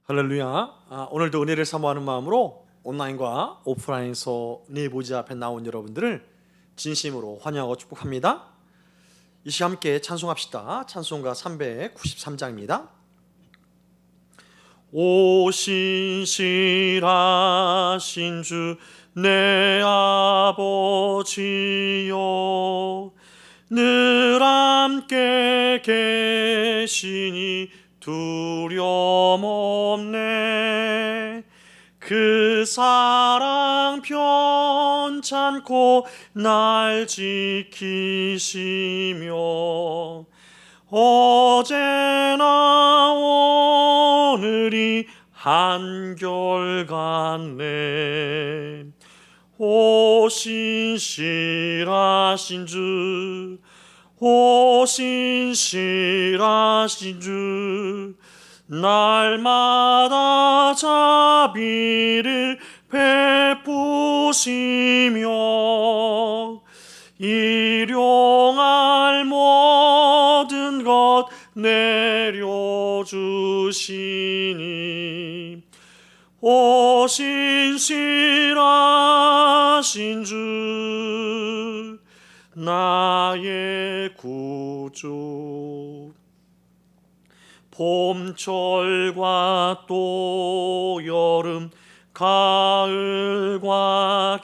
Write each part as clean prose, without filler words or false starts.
할렐루야. 오늘도 은혜를 사모하는 마음으로 온라인과 오프라인에서 네 보좌 앞에 나온 여러분들을 진심으로 환영하고 축복합니다. 이 시간 함께 찬송합시다. 찬송가 393장입니다. 오 신실하신 주 내 아버지여, 늘 함께 계시니 두려움 없네. 그 사랑 편찮고 날 지키시며 어제나 오늘이 한결같네. 오 신실하신 주, 오 신실하신 주, 날마다 자비를 베푸시며 일용할 모든 것 내려주시니 오 신실하신 주, 나의 구주. 봄철과 또 여름, 가을과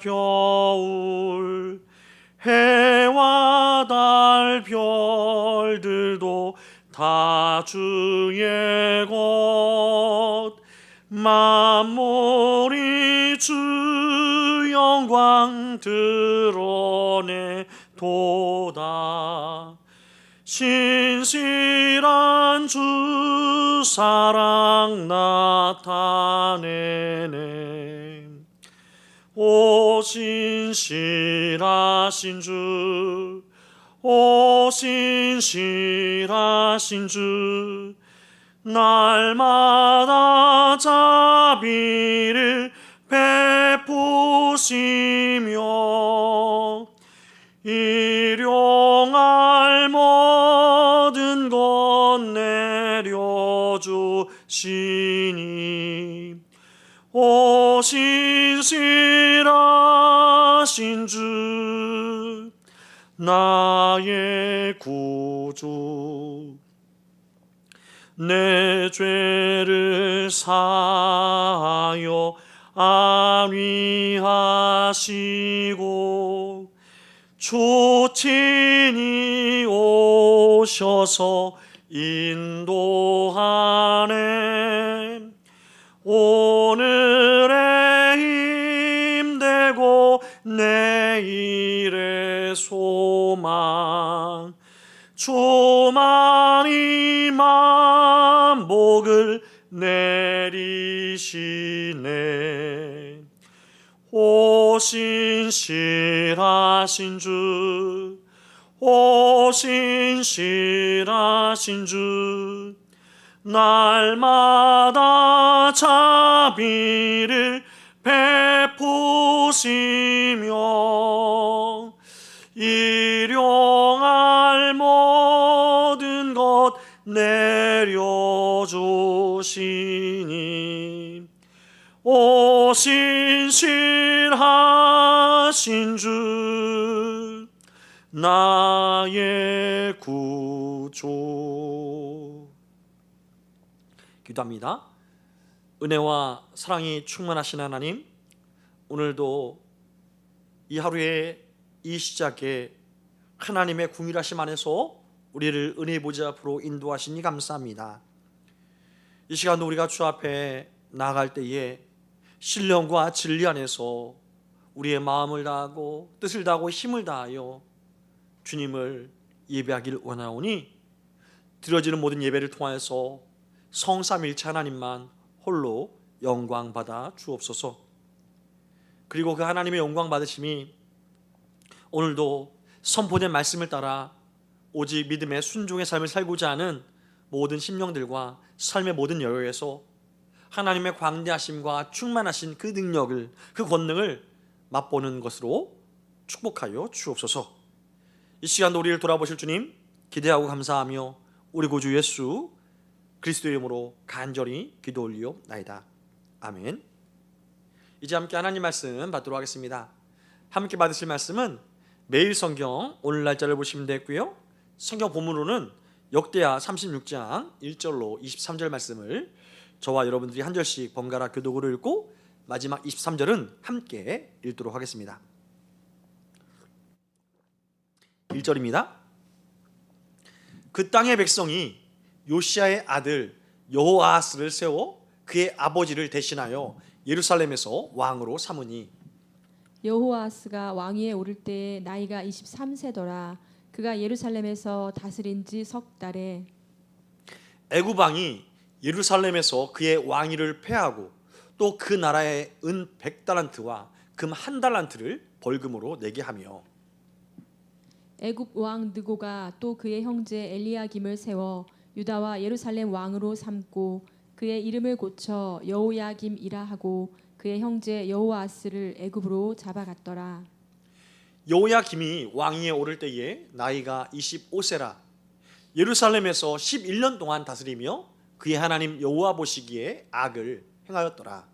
겨울, 해와 달 별들도 다 주의 것. 만물이 주 영광 드러내도다. 신실한 주 사랑 나타내네. 오 신실하신 주, 오 신실하신 주, 날마다 자비를 베푸시며 일용할 모든 것 내려주시니 오 신실하신 주, 나의 구주. 내 죄를 사하여 안위하시고 주 친히 오셔서 인도하네. 오늘의 힘되고 내일의 소망, 주만이 만복을 내리시네. 오 신실하신 주, 오 신실하신 주, 날마다 자비를 베푸시며 일용할 모든 것 내려주시니 오 신실하신 주, 나의 구주. 기도합니다. 은혜와 사랑이 충만하신 하나님, 오늘도 이 하루의 이 시작에 하나님의 궁일하심 안에서 우리를 은혜의 보좌 앞으로 인도하시니 감사합니다. 이 시간도 우리가 주 앞에 나아갈 때에 신령과 진리 안에서 우리의 마음을 다하고 뜻을 다하고 힘을 다하여 주님을 예배하기를 원하오니 드려지는 모든 예배를 통하여서 성삼일체 하나님만 홀로 영광 받아 주옵소서. 그리고 그 하나님의 영광 받으심이 오늘도 선포된 말씀을 따라 오직 믿음의 순종의 삶을 살고자 하는 모든 심령들과 삶의 모든 여유에서 하나님의 광대하심과 충만하신 그 능력을, 그 권능을 맛보는 것으로 축복하여 주옵소서. 이 시간도 우리를 돌아보실 주님 기대하고 감사하며 우리 구주 예수 그리스도의 이름으로 간절히 기도 올리옵나이다. 아멘. 이제 함께 하나님 말씀 받도록 하겠습니다. 함께 받으실 말씀은 매일 성경 오늘 날짜를 보시면 되고요. 성경 본문으로는 역대하 36장 1절로 23절 말씀을 저와 여러분들이 한 절씩 번갈아 교독으로 읽고 마지막 23절은 함께 읽도록 하겠습니다. 1절입니다. 그 땅의 백성이 요시야의 아들 여호아하스를 세워 그의 아버지를 대신하여 예루살렘에서 왕으로 삼으니 여호아하스가 왕위에 오를 때에 나이가 23세더라. 그가 예루살렘에서 다스린 지 석 달에 애굽 왕이 예루살렘에서 그의 왕위를 폐하고 또 그 나라의 은 100달란트와 금 1달란트를 벌금으로 내게 하며 애굽 왕 느고가 또 그의 형제 엘리야김을 세워 유다와 예루살렘 왕으로 삼고 그의 이름을 고쳐 여호야김이라 하고 그의 형제 여호아스를 애굽으로 잡아갔더라. 여호야김이 왕위에 오를 때에 나이가 25세라. 예루살렘에서 11년 동안 다스리며 그의 하나님 여호와 보시기에 악을 행하였더라.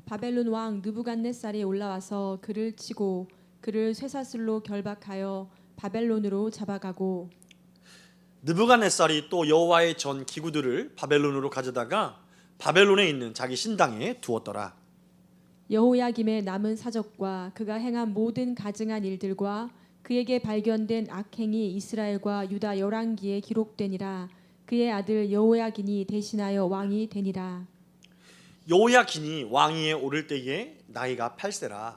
바벨론 왕 느부갓네살이 올라와서 그를 치고 그를 쇠사슬로 결박하여 바벨론으로 잡아가고 느부갓네살이 또 여호와의 전 기구들을 바벨론으로 가져다가 바벨론에 있는 자기 신당에 두었더라. 여호야김의 남은 사적과 그가 행한 모든 가증한 일들과 그에게 발견된 악행이 이스라엘과 유다 열왕기에 기록되니라. 그의 아들 여호야긴이 대신하여 왕이 되니라. 여호야긴이 왕위에 오를 때에 나이가 8세라.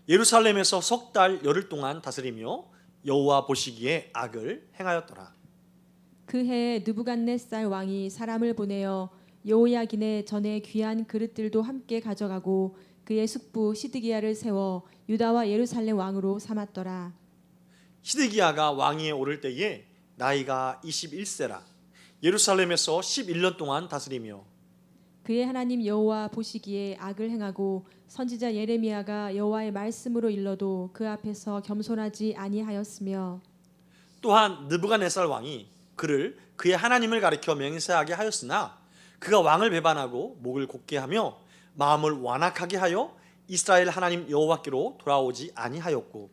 예루살렘에서 석 달 열흘 동안 다스리며 여호와 보시기에 악을 행하였더라. 그 해에 느부갓네살 왕이 사람을 보내어 여호야긴의 전에 귀한 그릇들도 함께 가져가고 그의 숙부 시드기야를 세워 유다와 예루살렘 왕으로 삼았더라. 시드기야가 왕위에 오를 때에 나이가 21세라. 예루살렘에서 11년 동안 다스리며 그의 하나님 여호와 보시기에 악을 행하고 선지자 예레미야가 여호와의 말씀으로 일러도 그 앞에서 겸손하지 아니하였으며 또한 느부갓네살 왕이 그를 그의 하나님을 가리켜 맹세하게 하였으나 그가 왕을 배반하고 목을 곧게 하며 마음을 완악하게 하여 이스라엘 하나님 여호와께로 돌아오지 아니하였고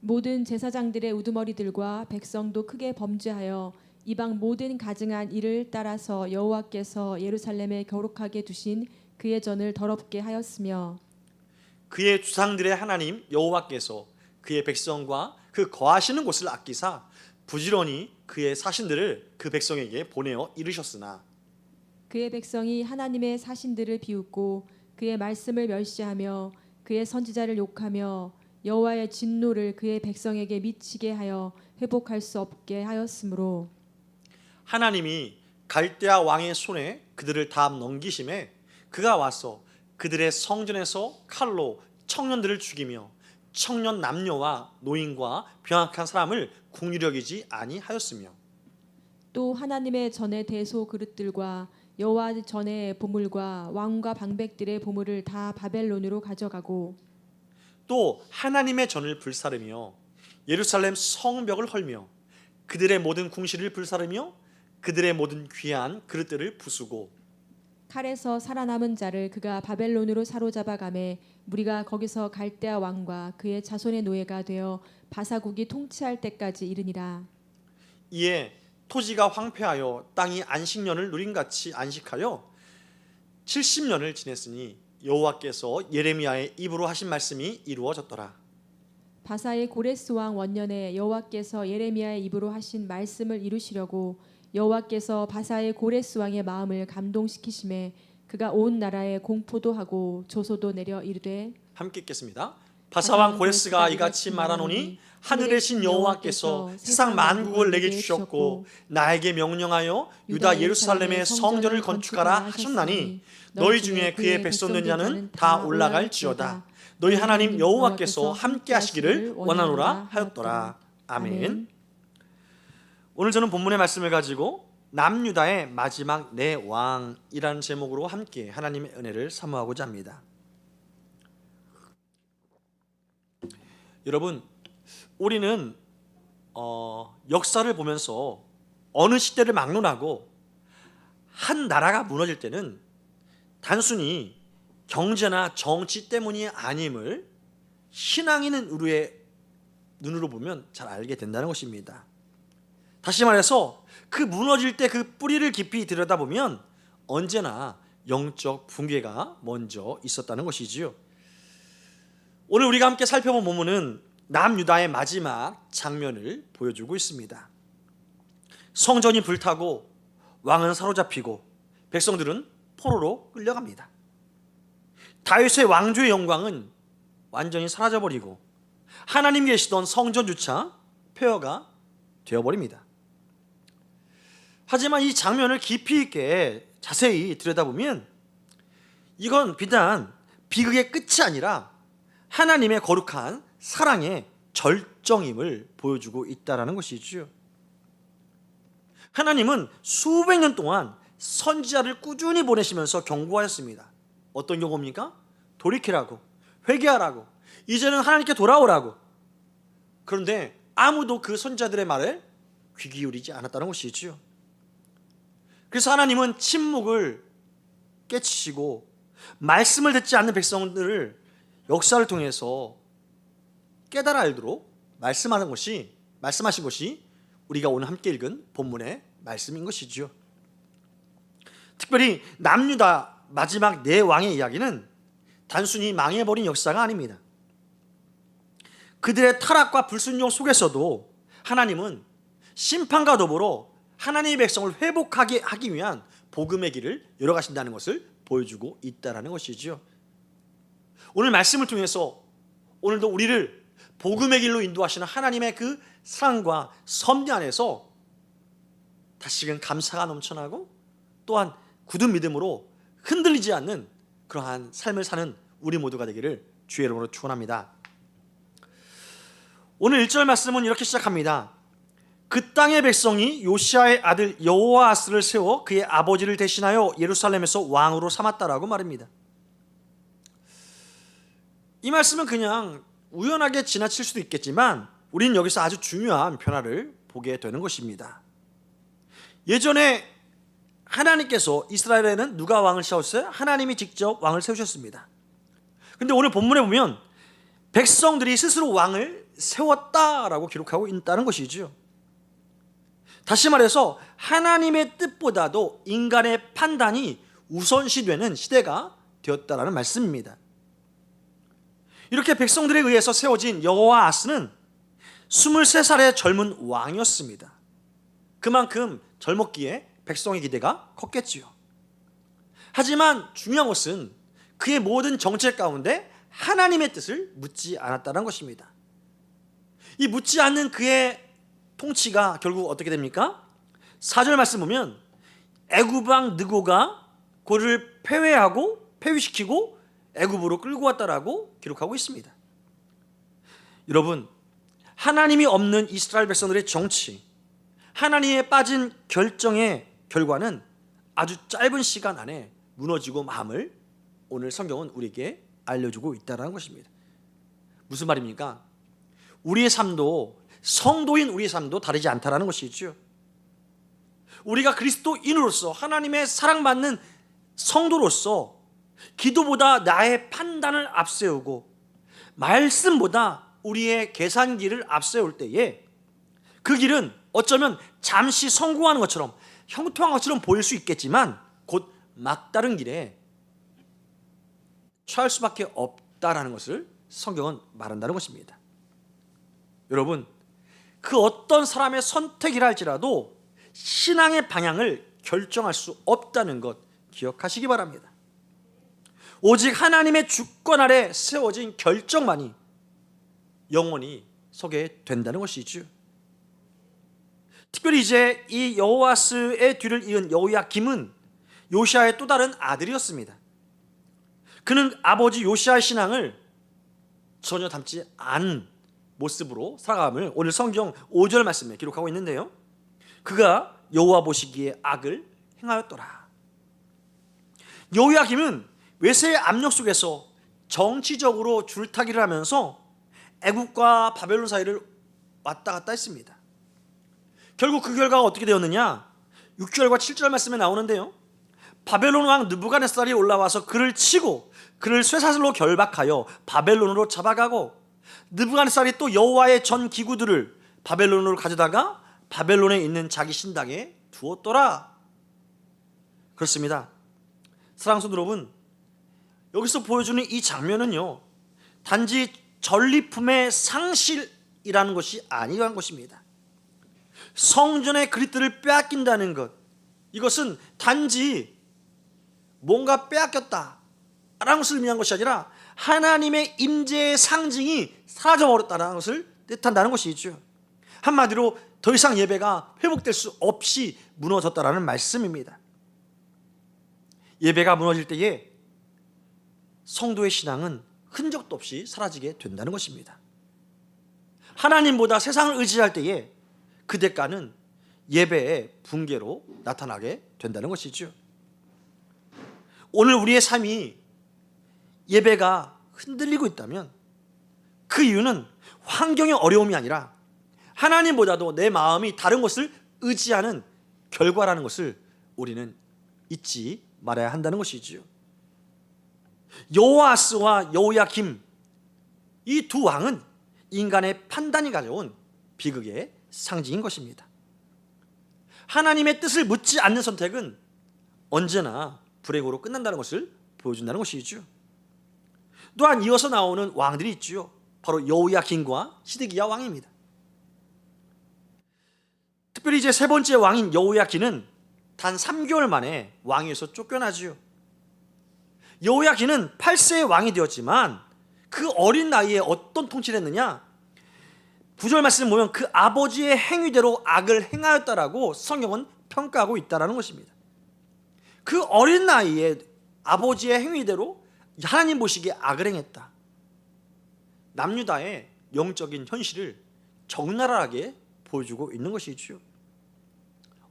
모든 제사장들의 우두머리들과 백성도 크게 범죄하여 이방 모든 가증한 일을 따라서 여호와께서 예루살렘에 거룩하게 두신 그의 전을 더럽게 하였으며 그의 주상들의 하나님 여호와께서 그의 백성과 그 거하시는 곳을 아끼사 부지런히 그의 사신들을 그 백성에게 보내어 이르셨으나 그의 백성이 하나님의 사신들을 비웃고 그의 말씀을 멸시하며 그의 선지자를 욕하며 여호와의 진노를 그의 백성에게 미치게 하여 회복할 수 없게 하였으므로 하나님이 갈대아 왕의 손에 그들을 다 넘기심에 그가 와서 그들의 성전에서 칼로 청년들을 죽이며 청년 남녀와 노인과 병약한 사람을 긍휼히 여기지 아니하였으며 또 하나님의 전의 대소 그릇들과 여호와 전의 보물과 왕과 방백들의 보물을 다 바벨론으로 가져가고 또 하나님의 전을 불사르며 예루살렘 성벽을 헐며 그들의 모든 궁실을 불사르며 그들의 모든 귀한 그릇들을 부수고 칼에서 살아남은 자를 그가 바벨론으로 사로잡아가매 무리가 거기서 갈대아 왕과 그의 자손의 노예가 되어 바사국이 통치할 때까지 이르니라. 이에 토지가 황폐하여 땅이 안식년을 누림같이 안식하여 70년을 지냈으니 여호와께서 예레미야의 입으로 하신 말씀이 이루어졌더라. 바사의 고레스 왕 원년에 여호와께서 예레미야의 입으로 하신 말씀을 이루시려고 여호와께서 바사의 고레스 왕의 마음을 감동시키심에 그가 온 나라에 공포도 하고 조소도 내려 이르되 함께 읽겠습니다. 바사왕 고레스가 이같이 말하노니 하늘의 신 여호와께서 세상 만국을 내게 주셨고 나에게 명령하여 유다 예루살렘의 성전을 건축하라 하셨나니 너희 중에 그의 백성된 자는 다 올라갈지어다. 너희 하나님 여호와께서 함께 하시기를 원하노라 하였더라. 아멘. 오늘 저는 본문의 말씀을 가지고 남유다의 마지막 네 왕이라는 제목으로 함께 하나님의 은혜를 사모하고자 합니다. 여러분, 우리는 역사를 보면서 어느 시대를 막론하고 한 나라가 무너질 때는 단순히 경제나 정치 때문이 아님을 신앙 있는 우리의 눈으로 보면 잘 알게 된다는 것입니다. 다시 말해서 그 무너질 때 그 뿌리를 깊이 들여다보면 언제나 영적 붕괴가 먼저 있었다는 것이지요. 오늘 우리가 함께 살펴본 본문은 남유다의 마지막 장면을 보여주고 있습니다. 성전이 불타고 왕은 사로잡히고 백성들은 포로로 끌려갑니다. 다윗의 왕조의 영광은 완전히 사라져버리고 하나님 계시던 성전조차 폐허가 되어버립니다. 하지만 이 장면을 깊이 있게 자세히 들여다보면 이건 비단 비극의 끝이 아니라 하나님의 거룩한 사랑의 절정임을 보여주고 있다는 것이죠. 하나님은 수백 년 동안 선지자를 꾸준히 보내시면서 경고하였습니다. 어떤 경고입니까? 돌이키라고, 회개하라고, 이제는 하나님께 돌아오라고. 그런데 아무도 그 선지자들의 말에 귀 기울이지 않았다는 것이지요. 그래서 하나님은 침묵을 깨치시고 말씀을 듣지 않는 백성들을 역사를 통해서 깨달아 알도록 말씀하신 것이 우리가 오늘 함께 읽은 본문의 말씀인 것이죠. 특별히 남유다 마지막 네 왕의 이야기는 단순히 망해버린 역사가 아닙니다. 그들의 타락과 불순종 속에서도 하나님은 심판과 더불어 하나님의 백성을 회복하게 하기 위한 복음의 길을 열어가신다는 것을 보여주고 있다는 것이죠. 오늘 말씀을 통해서 오늘도 우리를 복음의 길로 인도하시는 하나님의 그 사랑과 섭리 안에서 다시금 감사가 넘쳐나고 또한 굳은 믿음으로 흔들리지 않는 그러한 삶을 사는 우리 모두가 되기를 주의 이름으로 축원합니다. 오늘 1절 말씀은 이렇게 시작합니다. 그 땅의 백성이 요시아의 아들 여호아스를 세워 그의 아버지를 대신하여 예루살렘에서 왕으로 삼았다라고 말합니다. 이 말씀은 그냥 우연하게 지나칠 수도 있겠지만 우리는 여기서 아주 중요한 변화를 보게 되는 것입니다. 예전에 하나님께서 이스라엘에는 누가 왕을 세웠어요? 하나님이 직접 왕을 세우셨습니다. 그런데 오늘 본문에 보면 백성들이 스스로 왕을 세웠다라고 기록하고 있다는 것이죠. 다시 말해서 하나님의 뜻보다도 인간의 판단이 우선시되는 시대가 되었다라는 말씀입니다. 이렇게 백성들에 의해서 세워진 여호아스는 23살의 젊은 왕이었습니다. 그만큼 젊었기에 백성의 기대가 컸겠지요. 하지만 중요한 것은 그의 모든 정책 가운데 하나님의 뜻을 묻지 않았다는 것입니다. 이 묻지 않는 그의 통치가 결국 어떻게 됩니까? 4절 말씀 보면 애굽 왕 느고가 그를 폐위시키고 애굽으로 끌고 왔다라고 기록하고 있습니다. 여러분, 하나님이 없는 이스라엘 백성들의 정치, 하나님에 빠진 결정의 결과는 아주 짧은 시간 안에 무너지고 마음을 오늘 성경은 우리에게 알려주고 있다는 것입니다. 무슨 말입니까? 우리의 삶도, 성도인 우리의 삶도 다르지 않다는 것이죠. 우리가 그리스도인으로서 하나님의 사랑받는 성도로서 기도보다 나의 판단을 앞세우고 말씀보다 우리의 계산기를 앞세울 때에 그 길은 어쩌면 잠시 성공하는 것처럼 형통한 것처럼 보일 수 있겠지만 곧 막다른 길에 처할 수밖에 없다라는 것을 성경은 말한다는 것입니다. 여러분, 그 어떤 사람의 선택이라 할지라도 신앙의 방향을 결정할 수 없다는 것 기억하시기 바랍니다. 오직 하나님의 주권 아래 세워진 결정만이 영원히 서게 된다는 것이죠. 특별히 이제 이 여호아스의 뒤를 이은 여호야김은 요시아의 또 다른 아들이었습니다. 그는 아버지 요시아의 신앙을 전혀 닮지 않은 모습으로 살아감을 오늘 성경 5절 말씀에 기록하고 있는데요. 그가 여호와 보시기에 악을 행하였더라. 여호야김은 외세의 압력 속에서 정치적으로 줄타기를 하면서 애굽과 바벨론 사이를 왔다 갔다 했습니다. 결국 그 결과가 어떻게 되었느냐? 6절과 7절 말씀에 나오는데요. 바벨론 왕 느부갓네살이 올라와서 그를 치고 그를 쇠사슬로 결박하여 바벨론으로 잡아가고, 느부갓네살이 또 여호와의 전 기구들을 바벨론으로 가져다가 바벨론에 있는 자기 신당에 두었더라. 그렇습니다. 사랑하는 성도 여러분, 여기서 보여주는 이 장면은요, 단지 전리품의 상실이라는 것이 아니란 것입니다. 성전의 그릇들을 빼앗긴다는 것, 이것은 단지 뭔가 빼앗겼다라는 것을 의미한 것이 아니라 하나님의 임재의 상징이 사라져버렸다는 것을 뜻한다는 것이죠. 한마디로 더 이상 예배가 회복될 수 없이 무너졌다라는 말씀입니다. 예배가 무너질 때에 성도의 신앙은 흔적도 없이 사라지게 된다는 것입니다. 하나님보다 세상을 의지할 때에 그 대가는 예배의 붕괴로 나타나게 된다는 것이죠. 오늘 우리의 삶이 예배가 흔들리고 있다면 그 이유는 환경의 어려움이 아니라 하나님보다도 내 마음이 다른 것을 의지하는 결과라는 것을 우리는 잊지 말아야 한다는 것이지요. 여호아스와 여호야김, 이 두 왕은 인간의 판단이 가져온 비극의 상징인 것입니다. 하나님의 뜻을 묻지 않는 선택은 언제나 불행으로 끝난다는 것을 보여준다는 것이죠. 또한 이어서 나오는 왕들이 있죠. 바로 여호야김과 시드기야 왕입니다. 특별히 이제 세 번째 왕인 여호야김은 단 3개월 만에 왕위에서 쫓겨나지요. 여호야김은 8세의 왕이 되었지만 그 어린 나이에 어떤 통치를 했느냐? 9절 말씀을 보면 그 아버지의 행위대로 악을 행하였다라고 성경은 평가하고 있다는 것입니다. 그 어린 나이에 아버지의 행위대로 하나님 보시기에 악을 행했다. 남유다의 영적인 현실을 적나라하게 보여주고 있는 것이죠.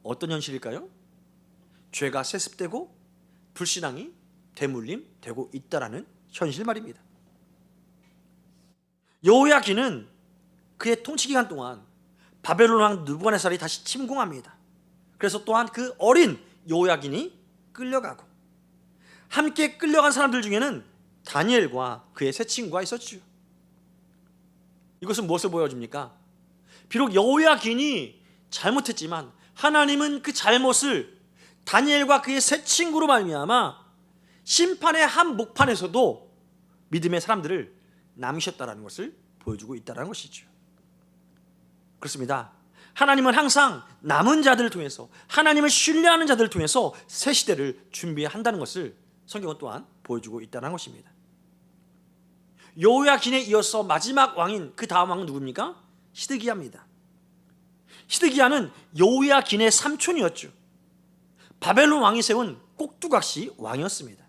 어떤 현실일까요? 죄가 세습되고 불신앙이 대물림되고 있다라는 현실 말입니다. 여호야김은 그의 통치 기간 동안 바벨론 왕 느부갓네살이 다시 침공합니다. 그래서 또한 그 어린 여호야김이 끌려가고, 함께 끌려간 사람들 중에는 다니엘과 그의 세 친구가 있었죠. 이것은 무엇을 보여줍니까? 비록 여호야김이 잘못했지만 하나님은 그 잘못을 다니엘과 그의 세 친구로 말미암아 심판의 한 목판에서도 믿음의 사람들을 남기셨다는 것을 보여주고 있다는 것이죠. 그렇습니다. 하나님은 항상 남은 자들을 통해서, 하나님을 신뢰하는 자들을 통해서 새 시대를 준비한다는 것을 성경은 또한 보여주고 있다는 것입니다. 여호야김에 이어서 마지막 왕인 그 다음 왕은 누굽니까? 시드기야입니다. 시드기야는 여호야김의 삼촌이었죠. 바벨론 왕이 세운 꼭두각시 왕이었습니다.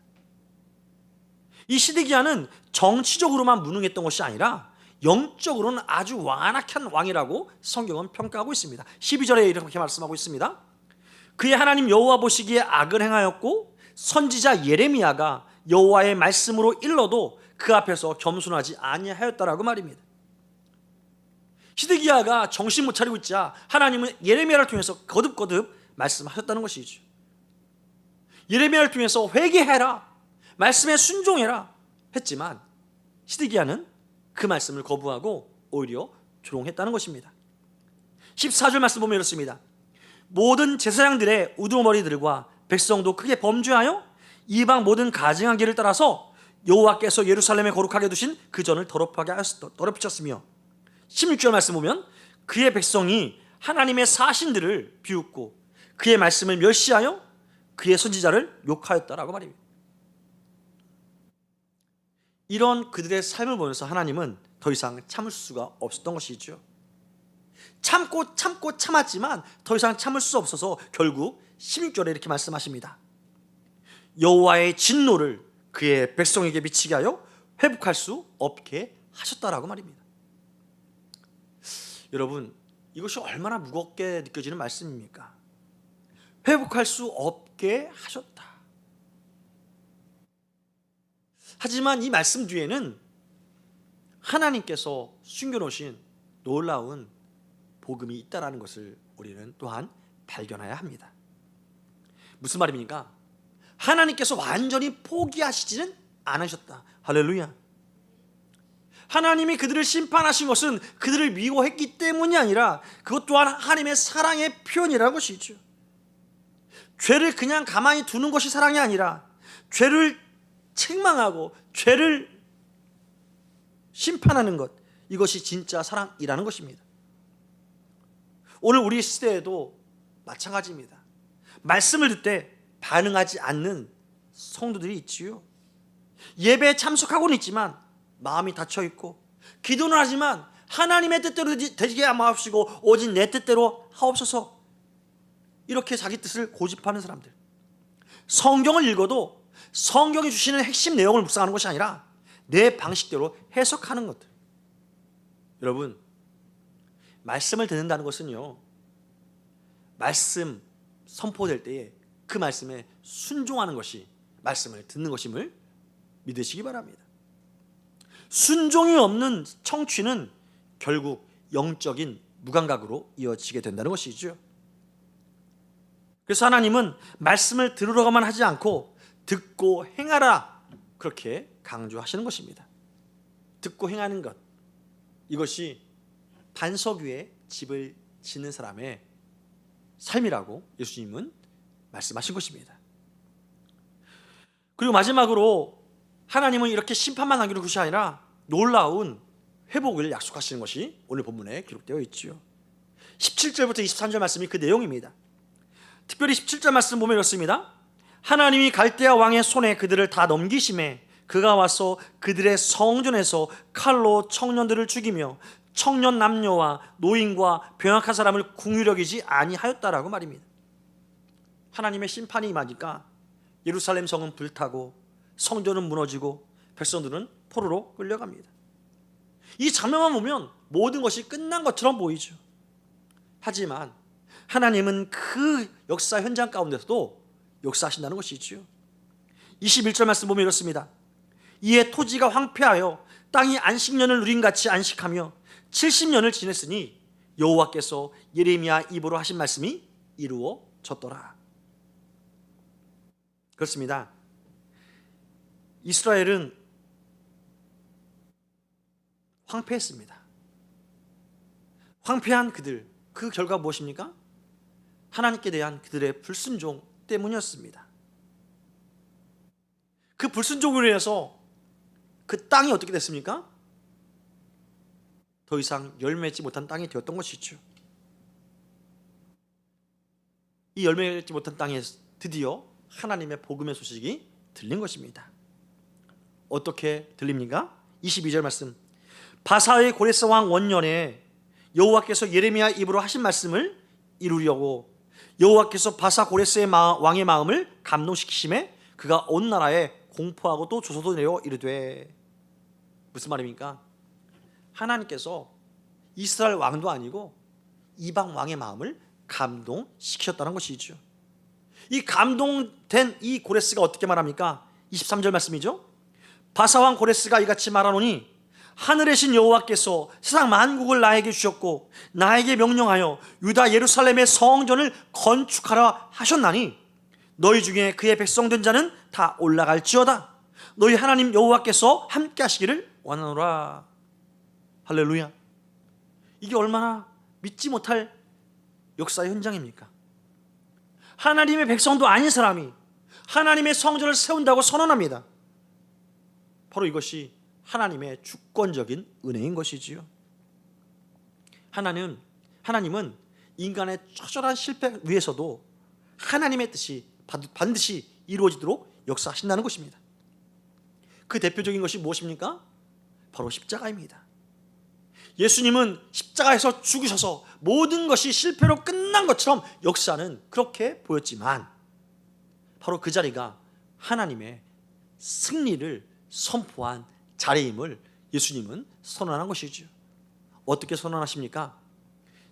이 시드기야는 정치적으로만 무능했던 것이 아니라 영적으로는 아주 완악한 왕이라고 성경은 평가하고 있습니다. 12절에 이렇게 말씀하고 있습니다. 그의 하나님 여호와 보시기에 악을 행하였고 선지자 예레미야가 여호와의 말씀으로 일러도 그 앞에서 겸손하지 아니하였다라고 말입니다. 시드기야가 정신 못 차리고 있자 하나님은 예레미야를 통해서 거듭거듭 말씀하셨다는 것이죠. 예레미야를 통해서 회개해라, 말씀에 순종해라 했지만 시드기야는 그 말씀을 거부하고 오히려 조롱했다는 것입니다. 14절 말씀 보면 이렇습니다. 모든 제사장들의 우두머리들과 백성도 크게 범죄하여 이방 모든 가증한 길을 따라서 여호와께서 예루살렘에 거룩하게 두신 그 전을 더럽히셨으며, 16절 말씀 보면 그의 백성이 하나님의 사신들을 비웃고 그의 말씀을 멸시하여 그의 선지자를 욕하였다라고 말입니다. 이런 그들의 삶을 보면서 하나님은 더 이상 참을 수가 없었던 것이죠. 참고 참았지만 더 이상 참을 수 없어서 결국 16절에 이렇게 말씀하십니다. 여호와의 진노를 그의 백성에게 미치게 하여 회복할 수 없게 하셨다라고 말입니다. 여러분, 이것이 얼마나 무겁게 느껴지는 말씀입니까? 회복할 수 없게 하셨다. 하지만 이 말씀 뒤에는 하나님께서 숨겨놓으신 놀라운 복음이 있다는 것을 우리는 또한 발견해야 합니다. 무슨 말입니까? 하나님께서 완전히 포기하시지는 않으셨다. 할렐루야. 하나님이 그들을 심판하신 것은 그들을 미워했기 때문이 아니라 그것 또한 하나님의 사랑의 표현이라는 것이죠. 죄를 그냥 가만히 두는 것이 사랑이 아니라 죄를 책망하고 죄를 심판하는 것, 이것이 진짜 사랑이라는 것입니다. 오늘 우리 시대에도 마찬가지입니다. 말씀을 듣되 반응하지 않는 성도들이 있지요. 예배에 참석하고는 있지만 마음이 닫혀있고, 기도는 하지만 하나님의 뜻대로 되게 마옵시고 오직 내 뜻대로 하옵소서, 이렇게 자기 뜻을 고집하는 사람들. 성경을 읽어도 성경이 주시는 핵심 내용을 묵상하는 것이 아니라 내 방식대로 해석하는 것들. 여러분, 말씀을 듣는다는 것은요, 말씀 선포될 때에 그 말씀에 순종하는 것이 말씀을 듣는 것임을 믿으시기 바랍니다. 순종이 없는 청취는 결국 영적인 무감각으로 이어지게 된다는 것이죠. 그래서 하나님은 말씀을 들으러가만 하지 않고 듣고 행하라, 그렇게 강조하시는 것입니다. 듣고 행하는 것, 이것이 반석 위에 집을 짓는 사람의 삶이라고 예수님은 말씀하신 것입니다. 그리고 마지막으로 하나님은 이렇게 심판만 남기는 것이 아니라 놀라운 회복을 약속하시는 것이 오늘 본문에 기록되어 있지요. 17절부터 23절 말씀이 그 내용입니다. 특별히 17절 말씀 보면 이렇습니다. 하나님이 갈대아 왕의 손에 그들을 다 넘기심에 그가 와서 그들의 성전에서 칼로 청년들을 죽이며 청년 남녀와 노인과 병약한 사람을 긍휼히 여기지 아니하였다라고 말입니다. 하나님의 심판이 임하니까 예루살렘 성은 불타고 성전은 무너지고 백성들은 포로로 끌려갑니다. 이 장면만 보면 모든 것이 끝난 것처럼 보이죠. 하지만 하나님은 그 역사 현장 가운데서도 역사하신다는 것이죠. 21절 말씀 보면 이렇습니다. 이에 토지가 황폐하여 땅이 안식년을 누림같이 안식하며 70년을 지냈으니 여호와께서 예레미야 입으로 하신 말씀이 이루어졌더라. 그렇습니다. 이스라엘은 황폐했습니다. 황폐한 그들, 그 결과 무엇입니까? 하나님께 대한 그들의 불순종 때문이었습니다. 그 불순종으로 인해서 그 땅이 어떻게 됐습니까? 더 이상 열매 맺지 못한 땅이 되었던 것이죠. 이 열매 맺지 못한 땅에 드디어 하나님의 복음의 소식이 들린 것입니다. 어떻게 들립니까? 22절 말씀. 바사의 고레스 왕 원년에 여호와께서 예레미야 입으로 하신 말씀을 이루려고 여호와께서 바사 고레스의 왕의 마음을 감동시키심에 그가 온 나라에 공포하고 또 조소도 내어 이르되. 무슨 말입니까? 하나님께서 이스라엘 왕도 아니고 이방 왕의 마음을 감동시키셨다는 것이죠. 이 감동된 이 고레스가 어떻게 말합니까? 23절 말씀이죠. 바사왕 고레스가 이같이 말하노니 하늘의 신 여호와께서 세상 만국을 나에게 주셨고 나에게 명령하여 유다 예루살렘의 성전을 건축하라 하셨나니 너희 중에 그의 백성 된 자는 다 올라갈지어다. 너희 하나님 여호와께서 함께 하시기를 원하노라. 할렐루야. 이게 얼마나 믿지 못할 역사의 현장입니까? 하나님의 백성도 아닌 사람이 하나님의 성전을 세운다고 선언합니다. 바로 이것이 하나님의 주권적인 은혜인 것이지요. 하나님은 인간의 처절한 실패 위에서도 하나님의 뜻이 반드시 이루어지도록 역사하신다는 것입니다. 그 대표적인 것이 무엇입니까? 바로 십자가입니다. 예수님은 십자가에서 죽으셔서 모든 것이 실패로 끝난 것처럼 역사는 그렇게 보였지만 바로 그 자리가 하나님의 승리를 선포한 자리임을 예수님은 선언한 것이죠. 어떻게 선언하십니까?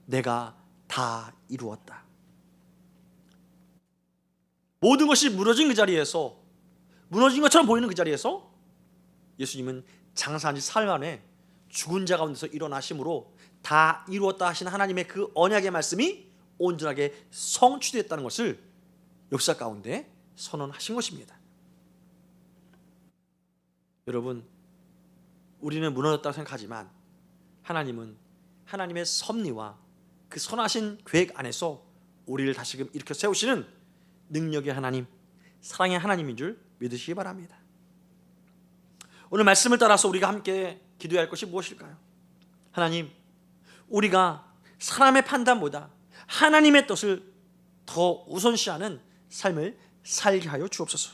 내가 다 이루었다. 모든 것이 무너진 그 자리에서, 무너진 것처럼 보이는 그 자리에서 예수님은 장사한 지 사흘 만에 죽은 자 가운데서 일어나심으로 다 이루었다 하신 하나님의 그 언약의 말씀이 온전하게 성취됐다는 것을 역사 가운데 선언하신 것입니다. 여러분, 우리는 무너졌다고 생각하지만 하나님은 하나님의 섭리와 그 선하신 계획 안에서 우리를 다시금 일으켜 세우시는 능력의 하나님, 사랑의 하나님인 줄 믿으시기 바랍니다. 오늘 말씀을 따라서 우리가 함께 기도해야 할 것이 무엇일까요? 하나님, 우리가 사람의 판단보다 하나님의 뜻을 더 우선시하는 삶을 살게 하여 주옵소서.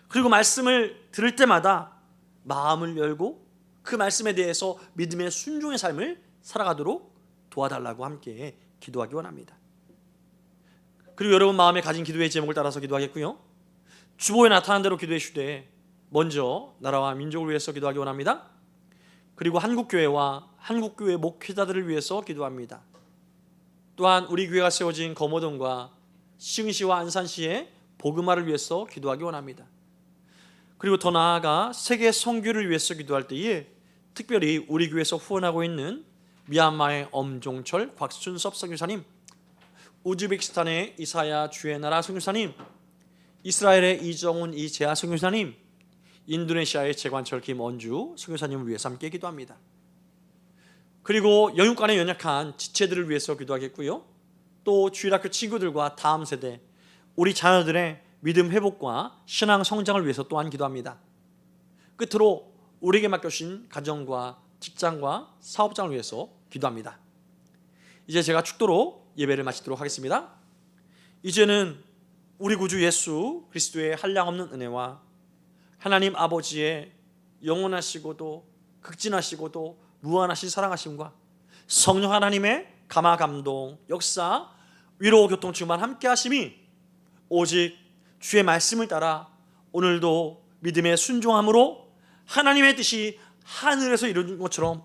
그리고 말씀을 들을 때마다 마음을 열고 그 말씀에 대해서 믿음의 순종의 삶을 살아가도록 도와달라고 함께 기도하기 원합니다. 그리고 여러분 마음에 가진 기도의 제목을 따라서 기도하겠고요, 주보에 나타난 대로 기도해 주되 먼저 나라와 민족을 위해서 기도하기 원합니다. 그리고 한국교회와 한국교회 목회자들을 위해서 기도합니다. 또한 우리 교회가 세워진 거모동과 시흥시와 안산시의 복음화를 위해서 기도하기 원합니다. 그리고 더 나아가 세계 선교를 위해서 기도할 때에 특별히 우리 교회에서 후원하고 있는 미얀마의 엄종철 곽순섭 선교사님, 우즈베키스탄의 이사야 주의나라 선교사님, 이스라엘의 이정훈 이재하 선교사님, 인도네시아의 재관철 김언주 선교사님을 위해서 함께 기도합니다. 그리고 영육간에 연약한 지체들을 위해서 기도하겠고요, 또 주일학교 친구들과 다음 세대 우리 자녀들의 믿음 회복과 신앙 성장을 위해서 또한 기도합니다. 끝으로 우리에게 맡겨주신 가정과 직장과 사업장을 위해서 기도합니다. 이제 제가 축도로 예배를 마치도록 하겠습니다. 이제는 우리 구주 예수 그리스도의 한량없는 은혜와 하나님 아버지의 영원하시고도 극진하시고도 무한하신 사랑하심과 성령 하나님의 감화 감동 역사 위로 교통 충만 함께 하심이 오직 주의 말씀을 따라 오늘도 믿음의 순종함으로 하나님의 뜻이 하늘에서 이루어진 것처럼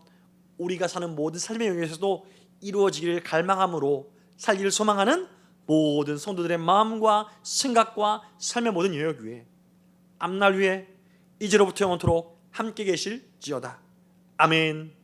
우리가 사는 모든 삶의 영역에서도 이루어지기를 갈망함으로 살기를 소망하는 모든 성도들의 마음과 생각과 삶의 모든 영역 위에 앞날 위에 이제로부터 영원토록 함께 계실지어다. 아멘.